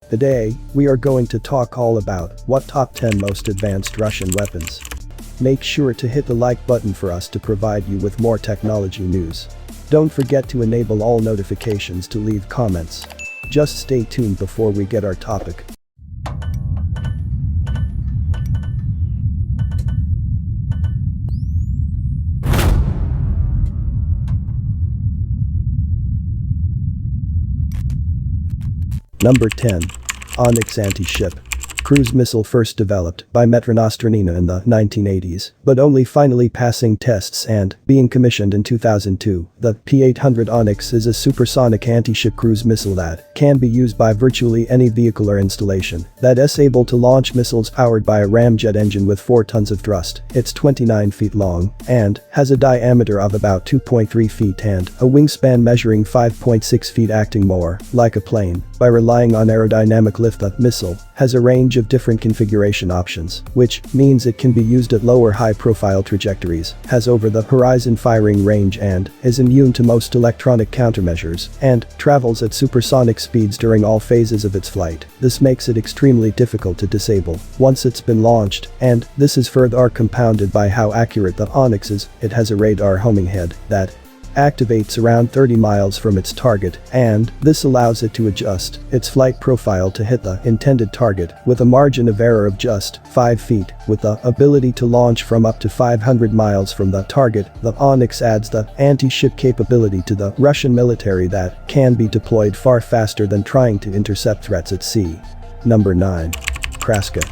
Today, we are going to talk all about what top 10 most advanced Russian weapons. Make sure to hit the like button for us to provide you with more technology news. Don't forget to enable all notifications to leave comments. Just stay tuned before we get our topic. Number 10. Onyx Anti-Ship Cruise missile first developed by Metronostrnina in the 1980s, but only finally passing tests and being commissioned in 2002. The P-800 Onyx is a supersonic anti-ship cruise missile that can be used by virtually any vehicle or installation that is able to launch missiles powered by a ramjet engine with 4 tons of thrust. It's 29 feet long and has a diameter of about 2.3 feet and a wingspan measuring 5.6 feet, acting more like a plane. By relying on aerodynamic lift, the missile has a range of different configuration options, which means it can be used at low or high-profile trajectories, has over-the-horizon firing range and is immune to most electronic countermeasures, and travels at supersonic speeds during all phases of its flight. This makes it extremely difficult to disable once it's been launched, and this is further compounded by how accurate the Onyx is. It has a radar homing head that activates around 30 miles from its target, and this allows it to adjust its flight profile to hit the intended target with a margin of error of just 5 feet. With the ability to launch from up to 500 miles from the target, the Onyx adds the anti-ship capability to the Russian military that can be deployed far faster than trying to intercept threats at sea. Number 9. Kraska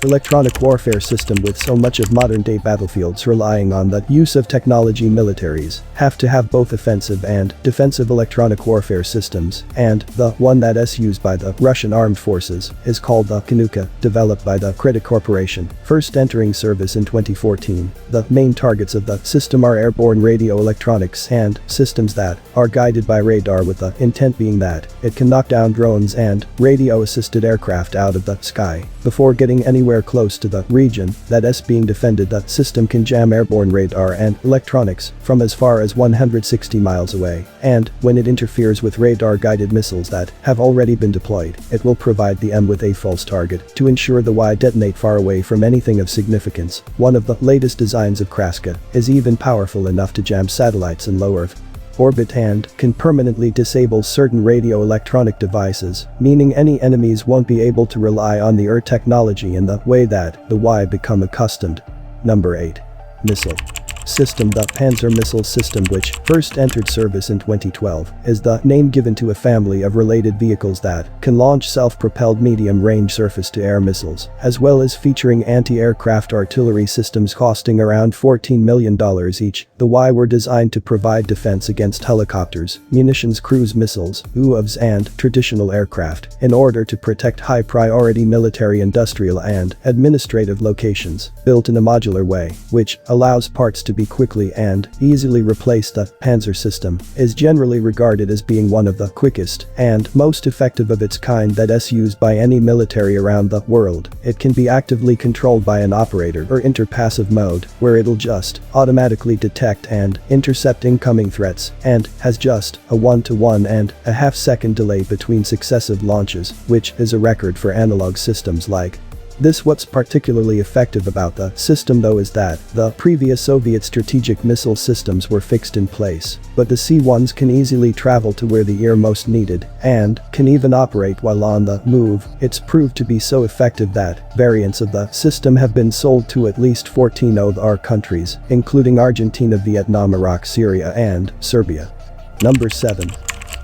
Electronic warfare system. With so much of modern-day battlefields relying on the use of technology, militaries have to have both offensive and defensive electronic warfare systems, and the one that is used by the Russian armed forces is called the Kanuka, developed by the Kritik Corporation, first entering service in 2014. The main targets of the system are airborne radio electronics and systems that are guided by radar, with the intent being that it can knock down drones and radio-assisted aircraft out of the sky before getting anywhere close to the region that is being defended. The system can jam airborne radar and electronics from as far as 160 miles away, and when it interferes with radar-guided missiles that have already been deployed, it will provide the M with a false target to ensure the Y detonate far away from anything of significance. One of the latest designs of Kraska is even powerful enough to jam satellites in low Earth orbit and can permanently disable certain radio-electronic devices, meaning any enemies won't be able to rely on the technology in the way that the Y become accustomed. Number 8. Missile System. The Panzer missile system, which first entered service in 2012, is the name given to a family of related vehicles that can launch self-propelled medium-range surface-to-air missiles, as well as featuring anti-aircraft artillery systems costing around $14 million each. The Y were designed to provide defense against helicopters, munitions, cruise missiles, UAVs, and traditional aircraft in order to protect high-priority military, industrial, and administrative locations. Built in a modular way, which allows parts to be quickly and easily replaced, the Panzer system is generally regarded as being one of the quickest and most effective of its kind that is used by any military around the world. It can be actively controlled by an operator or enter passive mode, where it'll just automatically detect and intercept incoming threats, and has just a 1.5 second delay between successive launches, which is a record for analog systems like this. What's particularly effective about the system, though, is that the previous Soviet strategic missile systems were fixed in place, but the C-1s can easily travel to where the ear most needed and can even operate while on the move. It's proved to be so effective that variants of the system have been sold to at least 14 other countries, including Argentina, Vietnam, Iraq, Syria, and Serbia. Number 7.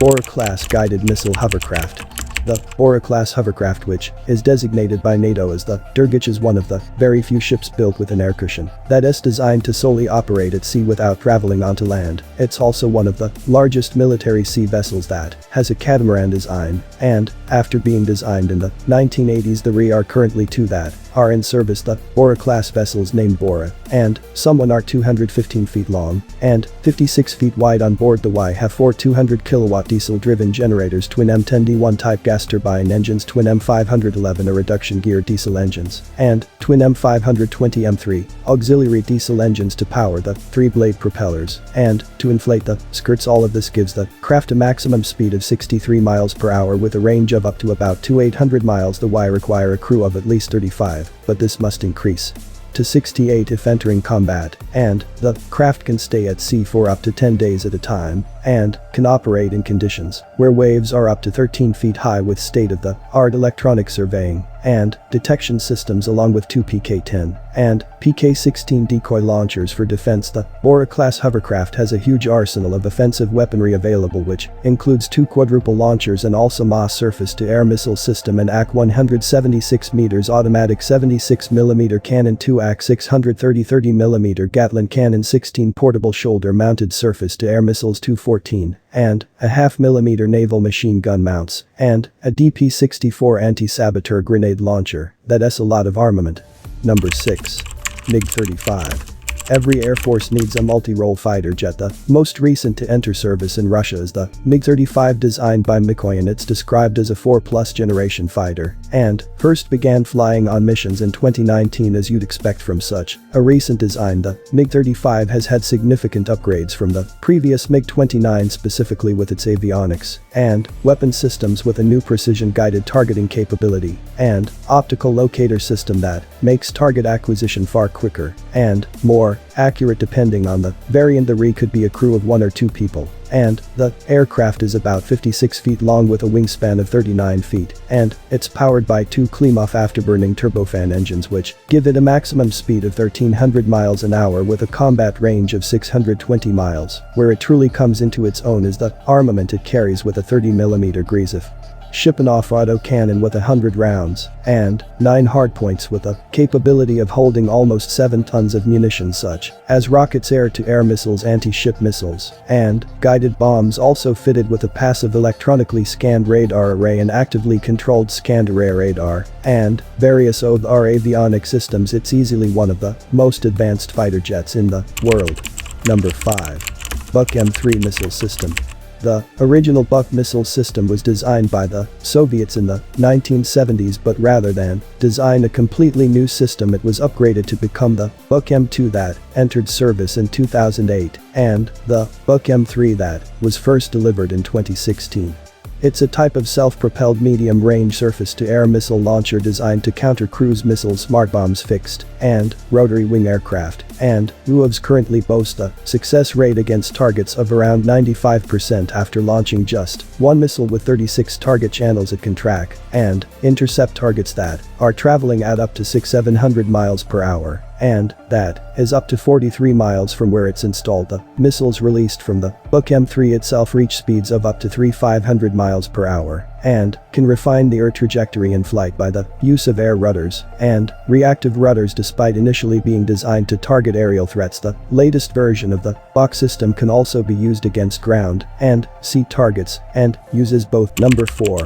Bora-class guided missile hovercraft. The Bora-class hovercraft, which is designated by NATO as the Dergic, is one of the very few ships built with an air cushion that is designed to solely operate at sea without traveling onto land. It's also one of the largest military sea vessels that has a catamaran design, and after being designed in the 1980s, there are currently 2 that are in service. The Bora-class vessels named Bora and Someone are 215 feet long and 56 feet wide on board. The Y have four 200 kilowatt diesel-driven generators, twin M10D1 type gas turbine engines, twin M511 a reduction gear diesel engines, and twin M520 M3 auxiliary diesel engines to power the three-blade propellers and to inflate the skirts. All of this gives the craft a maximum speed of 63 miles per hour with a range of up to about 800 miles. The Y require a crew of at least 35, but this must increase to 68 if entering combat, and the craft can stay at sea for up to 10 days at a time and can operate in conditions where waves are up to 13 feet high with state-of-the-art electronic surveying and detection systems along with two PK-10 and PK-16 decoy launchers for defense. The Bora-class hovercraft has a huge arsenal of offensive weaponry available, which includes two quadruple launchers and also MAS surface-to-air missile system, an AK 176 meters automatic 76mm cannon, two AK 630 30mm Gatling cannon, 16 portable shoulder-mounted surface-to-air missiles, 214 and a 0.5mm naval machine gun mounts, and a DP-64 anti-saboteur grenade launcher. That's a lot of armament. Number 6. MiG-35. Every Air Force needs a multi-role fighter jet. The most recent to enter service in Russia is the MiG-35, designed by Mikoyan. It's described as a 4+ generation fighter and first began flying on missions in 2019, as you'd expect from such a recent design. The MiG-35 has had significant upgrades from the previous MiG-29, specifically with its avionics and weapon systems, with a new precision-guided targeting capability and optical locator system that makes target acquisition far quicker and more accurate depending on the variant. The RE could be a crew of 1 or 2 people, and the aircraft is about 56 feet long with a wingspan of 39 feet, and it's powered by 2 Klimov afterburning turbofan engines, which give it a maximum speed of 1300 miles an hour with a combat range of 620 miles. Where it truly comes into its own is the armament it carries, with a 30mm Grzyf Shipanoff auto cannon with 100 rounds and 9 hardpoints with a capability of holding almost 7 tons of munition, such as rockets, air-to-air missiles, anti-ship missiles, and guided bombs, also fitted with a passive electronically scanned radar array, an actively controlled scanned array radar, and various ODR avionic systems. It's easily one of the most advanced fighter jets in the world. Number 5. Buk M3 missile system. The original Buk missile system was designed by the Soviets in the 1970s, but rather than design a completely new system, it was upgraded to become the Buk M2 that entered service in 2008 and the Buk M3 that was first delivered in 2016. It's a type of self-propelled medium-range surface-to-air missile launcher designed to counter cruise missiles, smart bombs, fixed and rotary wing aircraft, and UAVs currently boast a success rate against targets of around 95% after launching just one missile, with 36 target channels it can track and intercept targets that are traveling at up to 600-700 miles per hour, and that is up to 43 miles from where it's installed. The missiles released from the Buk M3 itself reach speeds of up to 300-500 miles per hour and can refine the air trajectory in flight by the use of air rudders and reactive rudders. Despite initially being designed to target aerial threats, the latest version of the Buk system can also be used against ground and sea targets and uses both. Number 4.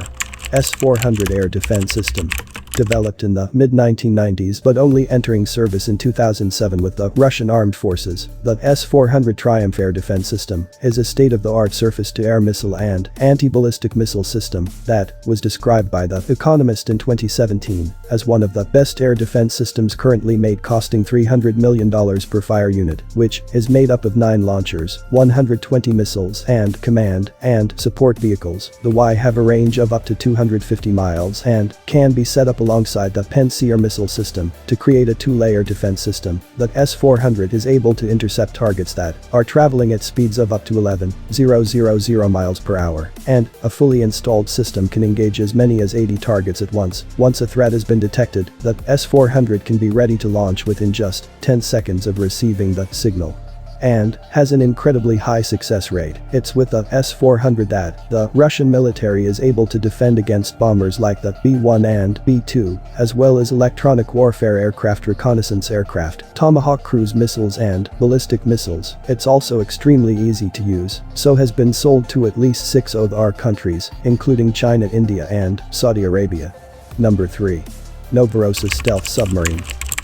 S-400 air defense system. Developed in the mid-1990s but only entering service in 2007 with the Russian armed forces, the S-400 Triumph air defense system is a state-of-the-art surface-to-air missile and anti-ballistic missile system that was described by The Economist in 2017 as one of the best air defense systems currently made, costing $300 million per fire unit, which is made up of 9 launchers, 120 missiles, and command and support vehicles. The Y have a range of up to 250 miles and can be set up alongside the Pantsir missile system to create a 2-layer defense system. The S-400 is able to intercept targets that are traveling at speeds of up to 11,000 miles per hour, and a fully installed system can engage as many as 80 targets at once. Once a threat has been detected, the S-400 can be ready to launch within just 10 seconds of receiving the signal, and has an incredibly high success rate. It's with the S-400 that the Russian military is able to defend against bombers like the B-1 and B-2, as well as electronic warfare aircraft, reconnaissance aircraft, Tomahawk cruise missiles, and ballistic missiles. It's also extremely easy to use, so has been sold to at least 6 other countries, including China, India, and Saudi Arabia. Number 3. Novorossiysk stealth submarine.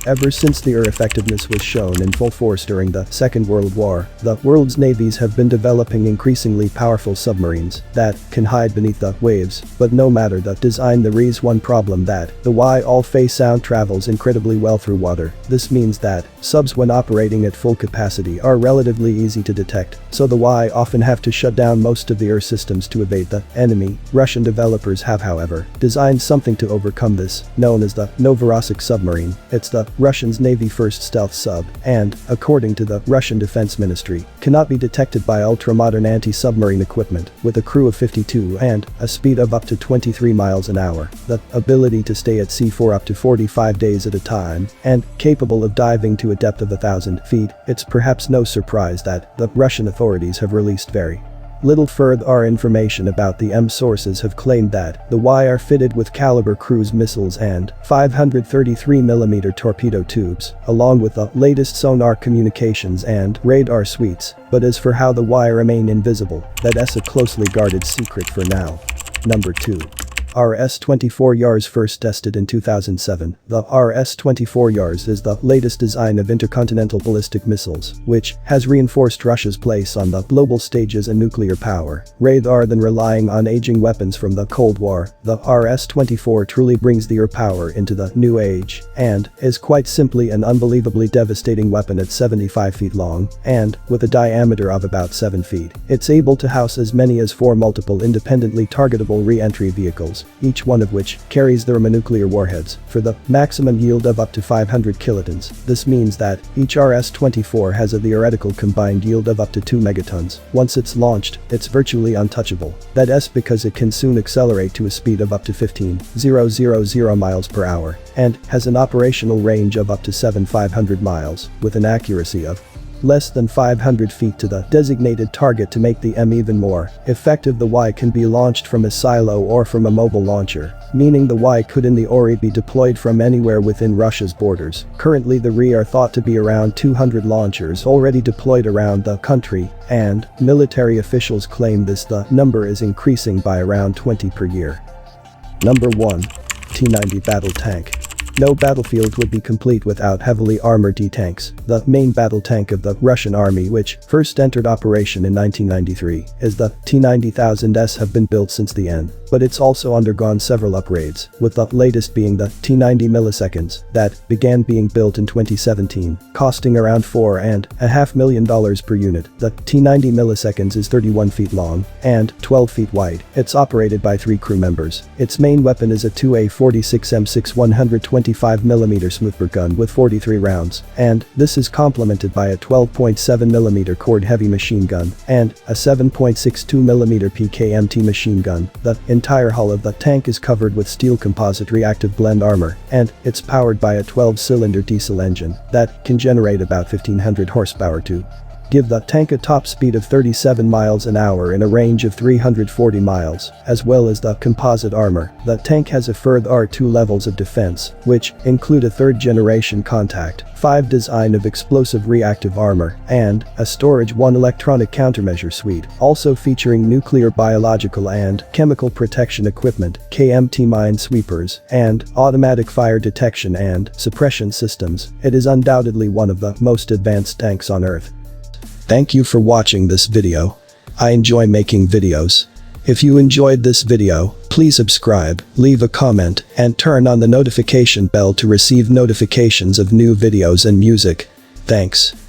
Ever since their effectiveness was shown in full force during the Second World War, the world's navies have been developing increasingly powerful submarines that can hide beneath the waves, but no matter the design, there is one problem: that the All-Fay sound travels incredibly well through water. This means that subs, when operating at full capacity, are relatively easy to detect, so the often have to shut down most of the air systems to evade the enemy. Russian developers have, however, designed something to overcome this, known as the Novorossiysk submarine. It's the Russian's Navy's first stealth sub, and, according to the Russian Defense Ministry, cannot be detected by ultra-modern anti-submarine equipment, with a crew of 52 and a speed of up to 23 miles an hour, the ability to stay at sea for up to 45 days at a time, and capable of diving to a depth of 1,000 feet. It's perhaps no surprise that the Russian authorities have released very little further information about the sources have claimed that the are fitted with caliber cruise missiles and 533mm torpedo tubes, along with the latest sonar communications and radar suites. But as for how the remain invisible, that's a closely guarded secret for now. Number 2. RS-24 first tested in 2007. The RS-24 is the latest design of intercontinental ballistic missiles, which has reinforced Russia's place on the global stage as a nuclear power. Rather than relying on aging weapons from the Cold War, the RS-24 truly brings the air power into the new age, and is quite simply an unbelievably devastating weapon at 75 feet long, and with a diameter of about 7 feet. It's able to house as many as 4 multiple independently targetable re-entry vehicles, each one of which carries thermonuclear warheads, for the maximum yield of up to 500 kilotons. This means that each RS-24 has a theoretical combined yield of up to 2 megatons. Once it's launched, it's virtually untouchable. That's because it can soon accelerate to a speed of up to 15,000 miles per hour, and has an operational range of up to 7,500 miles, with an accuracy of less than 500 feet to the designated target. To make the even more effective, the can be launched from a silo or from a mobile launcher, meaning the could in theory be deployed from anywhere within Russia's borders. Currently, the are thought to be around 200 launchers already deployed around the country, and military officials claim the number is increasing by around 20 per year. Number 1. T-90 battle tank. No battlefield would be complete without heavily armored T-tanks. The main battle tank of the Russian army, which first entered operation in 1993, is the T-90,000s, have been built since the end, but it's also undergone several upgrades, with the latest being the T-90 milliseconds that began being built in 2017, costing around $4.5 million per unit. The T-90 milliseconds is 31 feet long and 12 feet wide. It's operated by 3 crew members. Its main weapon is a 2A46M6 125mm smoothbore gun with 43 rounds, and this is complemented by a 12.7mm cord heavy machine gun and a 7.62mm PKMT machine gun. The entire hull of the tank is covered with steel composite reactive blend armor, and it's powered by a 12-cylinder diesel engine that can generate about 1,500 horsepower to give the tank a top speed of 37 miles an hour in a range of 340 miles, as well as the composite armor. The tank has a further 2 levels of defense, which include a 3rd-generation contact 5 design of explosive reactive armor, and a storage 1 electronic countermeasure suite, also featuring nuclear, biological and chemical protection equipment, KMT minesweepers, and automatic fire detection and suppression systems. It is undoubtedly one of the most advanced tanks on Earth. Thank you for watching this video. I enjoy making videos. If you enjoyed this video, please subscribe, leave a comment, and turn on the notification bell to receive notifications of new videos and music. Thanks.